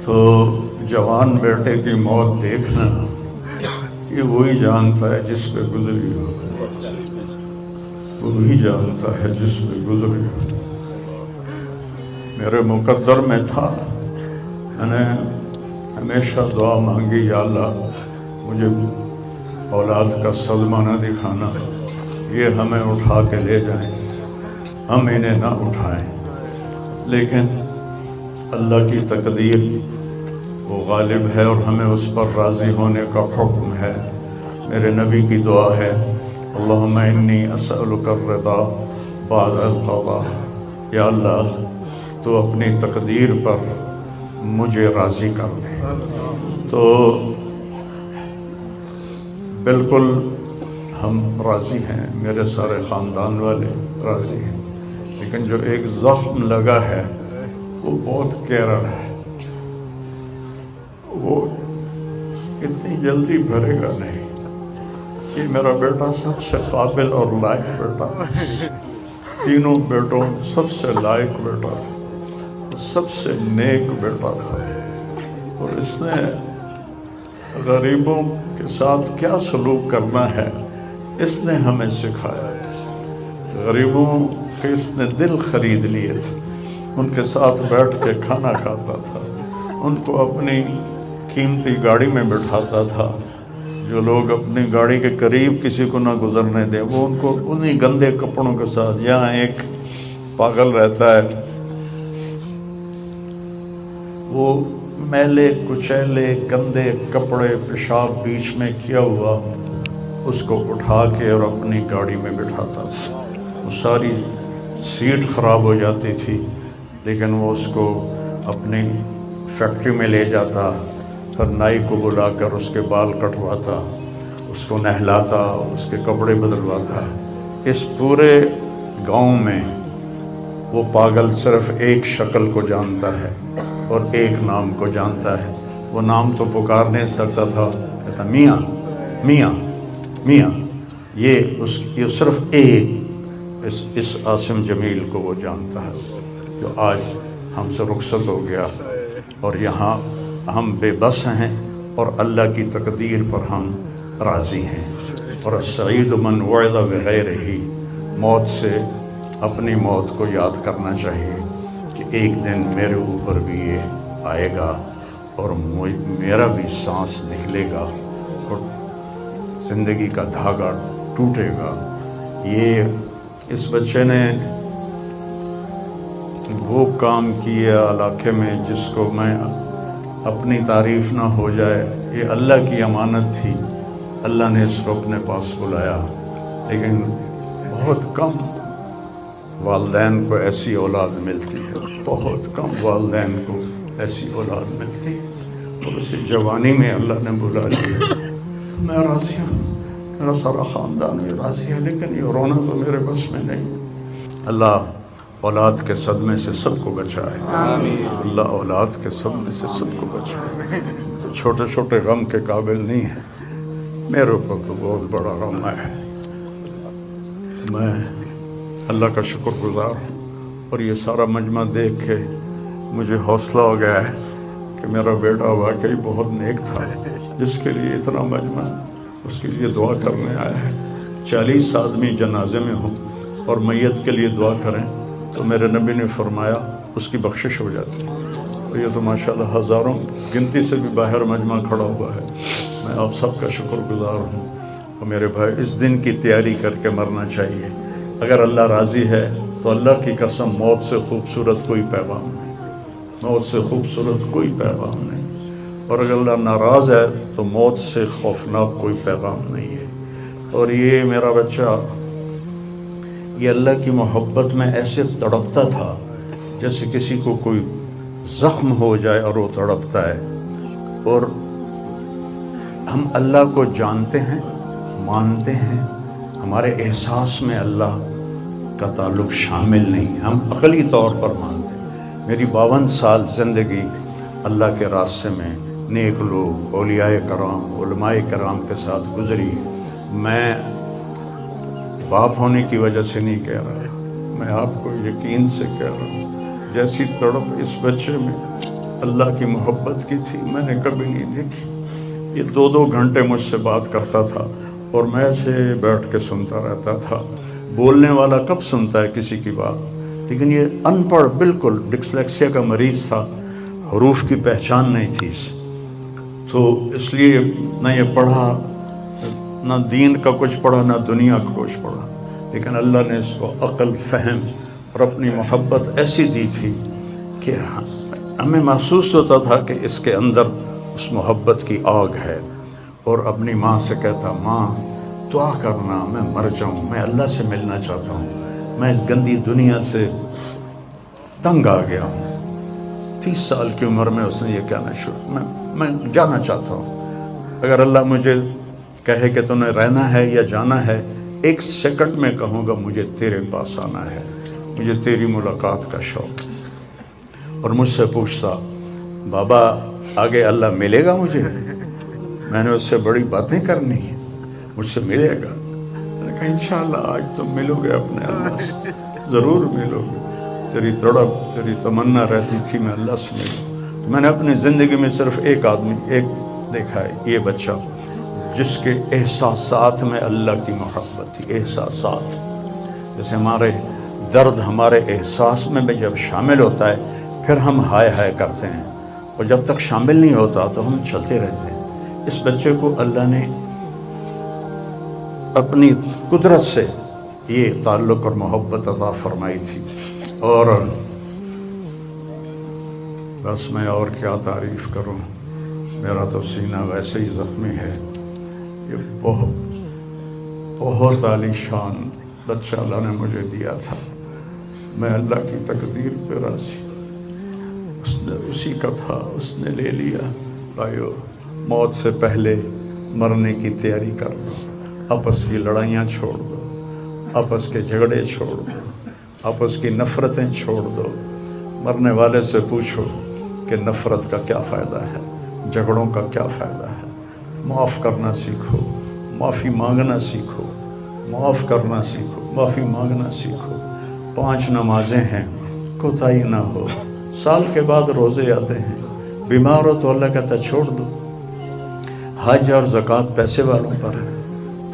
تو جوان بیٹے کی موت دیکھنا یہ وہی جانتا ہے جس پہ گزری ہو، وہی جانتا ہے جس پہ گزری ہو۔ میرے مقدر میں تھا، میں نے ہمیشہ دعا مانگی، یا اللہ مجھے اولاد کا صدمہ نہ دکھانا، یہ ہمیں اٹھا کے لے جائیں، ہم انہیں نہ اٹھائیں۔ لیکن اللہ کی تقدیر وہ غالب ہے اور ہمیں اس پر راضی ہونے کا حکم ہے۔ میرے نبی کی دعا ہے، اللہم انی اسألک الرضا بعد القضاء، یا اللہ تو اپنی تقدیر پر مجھے راضی کر دے۔ تو بالکل ہم راضی ہیں، میرے سارے خاندان والے راضی ہیں، لیکن جو ایک زخم لگا ہے وہ بہت گہرا ہے، وہ اتنی جلدی بھرے گا نہیں۔ یہ میرا بیٹا سب سے قابل اور لائق بیٹا، تینوں بیٹوں سب سے لائق بیٹا تھا، سب سے نیک بیٹا تھا، اور اس نے غریبوں کے ساتھ کیا سلوک کرنا ہے اس نے ہمیں سکھایا۔ غریبوں کے اس نے دل خرید لیے تھے، ان کے ساتھ بیٹھ کے کھانا کھاتا تھا، ان کو اپنی قیمتی گاڑی میں بٹھاتا تھا۔ جو لوگ اپنی گاڑی کے قریب کسی کو نہ گزرنے دیں، وہ ان کو انہی گندے کپڑوں کے ساتھ، یہاں ایک پاگل رہتا ہے، وہ میلے کچیلے گندے کپڑے پیشاب بیچ میں کیا ہوا اس کو اٹھا کے اور اپنی گاڑی میں بٹھاتا تھا۔ وہ ساری سیٹ خراب ہو جاتی تھی، لیکن وہ اس کو اپنی فیکٹری میں لے جاتا، پھر نائی کو بلا کر اس کے بال کٹواتا، اس کو نہلاتا، اس کے کپڑے بدلواتا۔ اس پورے گاؤں میں وہ پاگل صرف ایک شکل کو جانتا ہے اور ایک نام کو جانتا ہے۔ وہ نام تو پکار نہیں سکتا تھا، کہتا میاں میاں میاں۔ یہ صرف ایک اس عاصم جمیل کو وہ جانتا ہے، جو آج ہم سے رخصت ہو گیا، اور یہاں ہم بے بس ہیں اور اللہ کی تقدیر پر ہم راضی ہیں۔ اور السعید من وعظ بغیرہ، موت سے اپنی موت کو یاد کرنا چاہیے کہ ایک دن میرے اوپر بھی یہ آئے گا اور میرا بھی سانس نکلے گا اور زندگی کا دھاگا ٹوٹے گا۔ یہ اس بچے نے وہ کام کیا علاقے میں جس کو میں اپنی تعریف نہ ہو جائے، یہ اللہ کی امانت تھی، اللہ نے اس کو اپنے پاس بلایا۔ لیکن بہت کم والدین کو ایسی اولاد ملتی ہے، بہت کم والدین کو ایسی اولاد ملتی ہے، اور اسے جوانی میں اللہ نے بلا لیا۔ میں راضی ہوں، میرا سارا خاندان بھی راضی ہے، لیکن یہ رونا تو میرے بس میں نہیں۔ اللہ اولاد کے صدمے سے سب کو بچائے، اللہ اولاد کے صدمے سے سب کو بچائے۔ تو چھوٹے چھوٹے غم کے قابل نہیں ہے، میرے اوپر تو بہت بڑا غم ہے۔ میں اللہ کا شکر گزار ہوں، اور یہ سارا مجمع دیکھ کے مجھے حوصلہ ہو گیا ہے کہ میرا بیٹا واقعی بہت نیک تھا، جس کے لیے اتنا مجمع اس کے لیے دعا کرنے آیا ہے۔ 40 آدمی جنازے میں ہوں اور میت کے لیے دعا کریں تو میرے نبی نے فرمایا اس کی بخشش ہو جاتی ہے۔ تو یہ تو ماشاءاللہ ہزاروں گنتی سے بھی باہر مجمع کھڑا ہوا ہے۔ میں آپ سب کا شکر گزار ہوں، اور میرے بھائی اس دن کی تیاری کر کے مرنا چاہیے۔ اگر اللہ راضی ہے تو اللہ کی قسم موت سے خوبصورت کوئی پیغام نہیں، موت سے خوبصورت کوئی پیغام نہیں، اور اگر اللہ ناراض ہے تو موت سے خوفناک کوئی پیغام نہیں ہے۔ اور یہ میرا بچہ یہ اللہ کی محبت میں ایسے تڑپتا تھا جیسے کسی کو کوئی زخم ہو جائے اور وہ تڑپتا ہے۔ اور ہم اللہ کو جانتے ہیں، مانتے ہیں، ہمارے احساس میں اللہ کا تعلق شامل نہیں، ہم عقلی طور پر مانتے ہیں۔ میری 52 سال زندگی اللہ کے راستے میں نیک لوگ، اولیاء کرام، علماء کرام کے ساتھ گزری۔ میں باپ ہونے کی وجہ سے نہیں کہہ رہا، میں آپ کو یقین سے کہہ رہا ہوں، جیسی تڑپ اس بچے میں اللہ کی محبت کی تھی میں نے کبھی نہیں دیکھی۔ یہ 2 گھنٹے مجھ سے بات کرتا تھا اور میں ایسے بیٹھ کے سنتا رہتا تھا۔ بولنے والا کب سنتا ہے کسی کی بات، لیکن یہ ان پڑھ بالکل ڈسلیکسیا کا مریض تھا، حروف کی پہچان نہیں تھی اسے، تو اس لیے نہ یہ پڑھا، نہ دین کا کچھ پڑھا، نہ دنیا کا کچھ پڑھا، لیکن اللہ نے اس کو عقل، فہم اور اپنی محبت ایسی دی تھی کہ ہمیں محسوس ہوتا تھا کہ اس کے اندر اس محبت کی آگ ہے۔ اور اپنی ماں سے کہتا، ماں دعا کرنا میں مر جاؤں، میں اللہ سے ملنا چاہتا ہوں، میں اس گندی دنیا سے تنگ آ گیا ہوں۔ 30 سال کی عمر میں اس نے یہ کہنا شروع، میں جانا چاہتا ہوں، اگر اللہ مجھے کہے کہ تو نے رہنا ہے یا جانا ہے، 1 سیکنڈ میں کہوں گا مجھے تیرے پاس آنا ہے، مجھے تیری ملاقات کا شوق ہے۔ اور مجھ سے پوچھتا، بابا آگے اللہ ملے گا مجھے؟ میں نے اس سے بڑی باتیں کرنی ہیں، مجھ سے ملے گا؟ میں نے کہا انشاءاللہ آج تم ملو گے اپنے اللہ سے، ضرور ملو گے، تیری تڑپ، تیری تمنا رہتی تھی میں اللہ سے ملوں۔ میں نے اپنی زندگی میں صرف ایک آدمی دیکھا ہے، یہ بچہ جس کے احساسات میں اللہ کی محبت تھی۔ احساسات جیسے ہمارے درد ہمارے احساس میں بھی جب شامل ہوتا ہے پھر ہم ہائے ہائے کرتے ہیں، اور جب تک شامل نہیں ہوتا تو ہم چلتے رہتے ہیں۔ اس بچے کو اللہ نے اپنی قدرت سے یہ تعلق اور محبت عطا فرمائی تھی، اور بس میں اور کیا تعریف کروں، میرا تو سینہ ویسے ہی زخمی ہے۔ یہ بہت عالی شان بچہ اللہ نے مجھے دیا تھا، میں اللہ کی تقدیر پہ راضی، اس نے اسی کا تھا، اس نے لے لیا۔ بھائیو، موت سے پہلے مرنے کی تیاری کر لو، آپس کی لڑائیاں چھوڑ دو، آپس کے جھگڑے چھوڑ دو، آپس کی نفرتیں چھوڑ دو۔ مرنے والے سے پوچھو کہ نفرت کا کیا فائدہ ہے، جھگڑوں کا کیا فائدہ ہے۔ معاف کرنا سیکھو، معافی مانگنا سیکھو، معاف کرنا سیکھو، معافی مانگنا سیکھو۔ 5 نمازیں ہیں، کوتاہی نہ ہو۔ سال کے بعد روزے آتے ہیں، بیمار ہو تو اللہ کہتا چھوڑ دو۔ حج اور زکوٰۃ پیسے والوں پر ہے،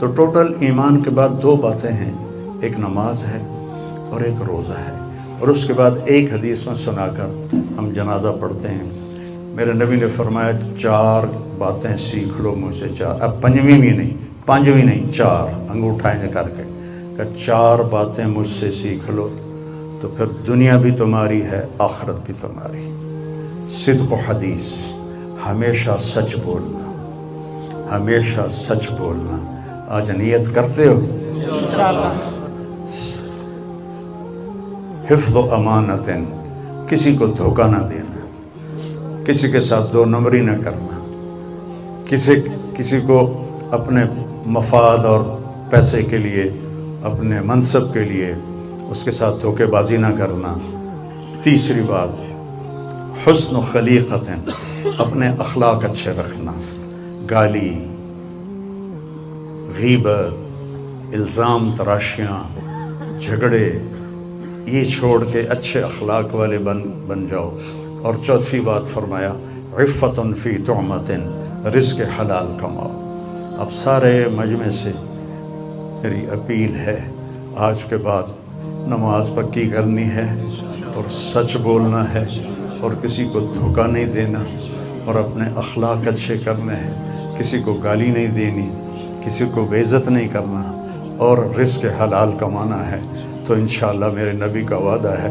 تو ٹوٹل ایمان کے بعد 2 باتیں ہیں، ایک نماز ہے اور ایک روزہ ہے، اور اس کے بعد ایک حدیث میں سنا کر ہم جنازہ پڑھتے ہیں۔ میرے نبی نے فرمایا 4 باتیں سیکھ لو مجھ سے، 4، اب 5ویں بھی نہیں، 5ویں نہیں، 4 انگوٹھا کر کے کہ 4 باتیں مجھ سے سیکھ لو تو پھر دنیا بھی تمہاری ہے، آخرت بھی تمہاری۔ صدق و حدیث، ہمیشہ سچ بولنا، ہمیشہ سچ بولنا۔ آج نیت کرتے ہو؟ حفظ و امانت، کسی کو دھوکہ نہ دینا، کسی کے ساتھ 2 نمبری نہ کرنا، کسی کو اپنے مفاد اور پیسے کے لیے، اپنے منصب کے لیے اس کے ساتھ دھوکے بازی نہ کرنا۔ تیسری بات، حسن و خلیقت، اپنے اخلاق اچھے رکھنا، گالی، غیبت، الزام تراشیاں، جھگڑے، یہ چھوڑ کے اچھے اخلاق والے بن جاؤ۔ اور چوتھی بات فرمایا، عفت فی طعمت، رزق حلال کماؤ۔ اب سارے مجمع سے میری اپیل ہے، آج کے بعد نماز پکی کرنی ہے اور سچ بولنا ہے اور کسی کو دھوکہ نہیں دینا اور اپنے اخلاق اچھے کرنے ہیں، کسی کو گالی نہیں دینی، کسی کو بے عزت نہیں کرنا، اور رزق حلال کمانا ہے۔ تو انشاءاللہ میرے نبی کا وعدہ ہے،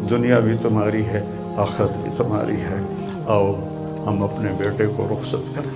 دنیا بھی تمہاری ہے، آخرت بھی تمہاری ہے۔ آؤ ہم اپنے بیٹے کو رخصت کریں۔